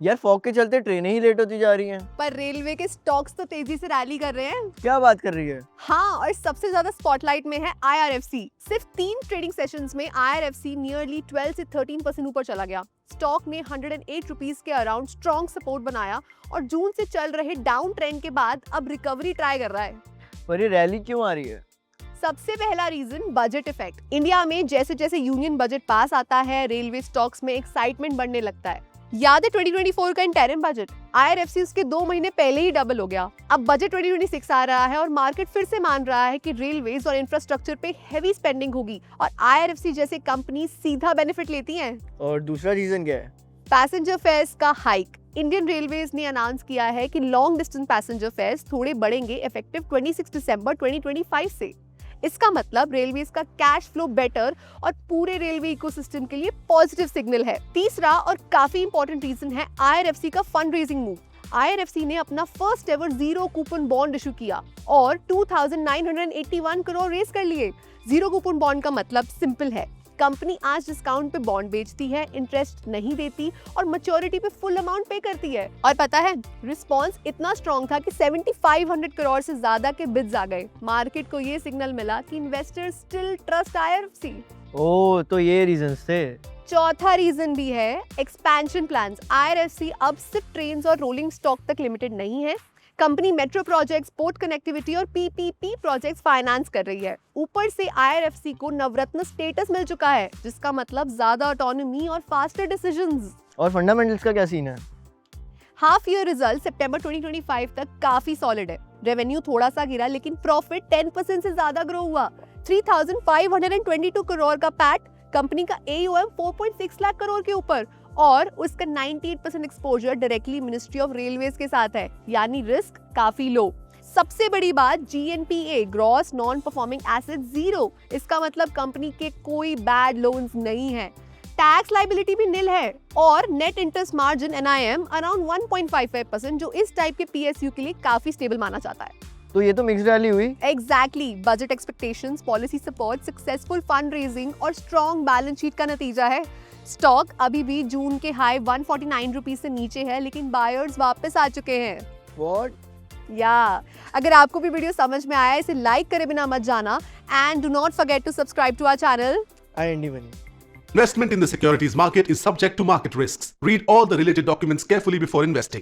यार फॉग के चलते ट्रेनें ही लेट होती जा रही हैं। पर रेलवे के स्टॉक्स तो तेजी से रैली कर रहे हैं। क्या बात कर रही है? हाँ, और सबसे ज्यादा स्पॉटलाइट में है IRFC। सिर्फ 3 ट्रेडिंग सेशंस में IRFC नियरली 12 से 13% ऊपर चला गया। स्टॉक ने 108 रुपीस के अराउंड स्ट्रॉन्ग सपोर्ट बनाया और जून से चल रहे डाउन ट्रेंड के बाद अब रिकवरी ट्राई कर रहा है। पर ये रैली क्यों आ रही है? सबसे पहला रीजन बजट इफेक्ट। इंडिया में जैसे जैसे यूनियन बजट पास आता है, रेलवे स्टॉक्स में एक्साइटमेंट बढ़ने लगता है। याद है 2024 का इंटरिम बजट? IRFC उसके 2 महीने पहले ही डबल हो गया। अब बजट 2026 आ रहा है और मार्केट फिर से मान रहा है कि रेलवेज और इंफ्रास्ट्रक्चर पे हेवी स्पेंडिंग होगी और IRFC जैसे कंपनी सीधा बेनिफिट लेती हैं। और दूसरा रीजन क्या है? पैसेंजर फेयर्स का हाइक। इंडियन रेलवेज ने अनाउंस किया है कि लॉन्ग डिस्टेंस पैसेंजर फेयर्स थोड़े बढ़ेंगे इफेक्टिव 26 दिसंबर 2025 से। इसका मतलब रेलवेज का कैश फ्लो बेटर और पूरे रेलवे इकोसिस्टम के लिए पॉजिटिव सिग्नल है। तीसरा और काफी इंपॉर्टेंट रीजन है IRFC का फंड रेजिंग मूव। IRFC ने अपना first ever zero coupon bond issue किया और 2981 करोड़ रेज कर लिए। जीरो कूपन बॉन्ड का मतलब सिंपल है, कंपनी आज डिस्काउंट पे बॉन्ड बेचती है, इंटरेस्ट नहीं देती और मैच्योरिटी पे फुल अमाउंट पे करती है। और पता है, रिस्पांस इतना स्ट्रॉन्ग था कि 7500 करोड़ से ज्यादा के बिड्स आ गए। मार्केट को ये सिग्नल मिला कि इन्वेस्टर्स स्टिल ट्रस्ट IRFC। ओह, तो ये रीजंस थे। चौथा रीजन भी है एक्सपेंशन प्लान्स। IRFC अब सिर्फ ट्रेन्स और रोलिंग स्टॉक तक लिमिटेड नहीं है। Company metro projects, port connectivity और PPP प्रोजेक्ट्स फाइनेंस कर रही है। ऊपर से IRFC को नवरत्न स्टेटस मिल चुका है, जिसका मतलब ज्यादा ऑटोनॉमी और फास्टर डिसीजंस। और फंडामेंटल्स का क्या सीन है? हाफ ईयर रिजल्ट सितंबर 2025 तक काफी सॉलिड है। रेवेन्यू थोड़ा सा गिरा लेकिन प्रॉफिट 10% से ज्यादा ग्रो हुआ। 3522 करोड़ का पैट, कंपनी का AUM 4.6 लाख करोड़ के ऊपर और उसका 98% exposure directly ministry of railways के साथ है, यानी रिस्क काफी लो। सबसे बड़ी बात GNPA, gross non performing asset zero. इसका मतलब कंपनी के कोई बैड लोन्स नहीं है। टैक्स लायबिलिटी भी निल है और net interest margin NIM around 1.55%, जो इस टाइप के PSU के लिए काफी स्टेबल माना जाता है। तो ये तो मिक्स्ड रैली हुई। Exactly, budget expectations, policy support, successful fund raising और स्ट्रॉन्ग बैलेंस शीट का नतीजा है। स्टॉक अभी भी जून के हाई 149 रुपीस से नीचे है, लेकिन बायर्स वापस आ चुके हैं। व्हाट? या अगर आपको भी वीडियो समझ में आया, इसे लाइक करे बिना मत जाना and do not forget to subscribe to our channel. IND बनी। Investment in the securities market is subject to market risks. Read all the related documents carefully before investing.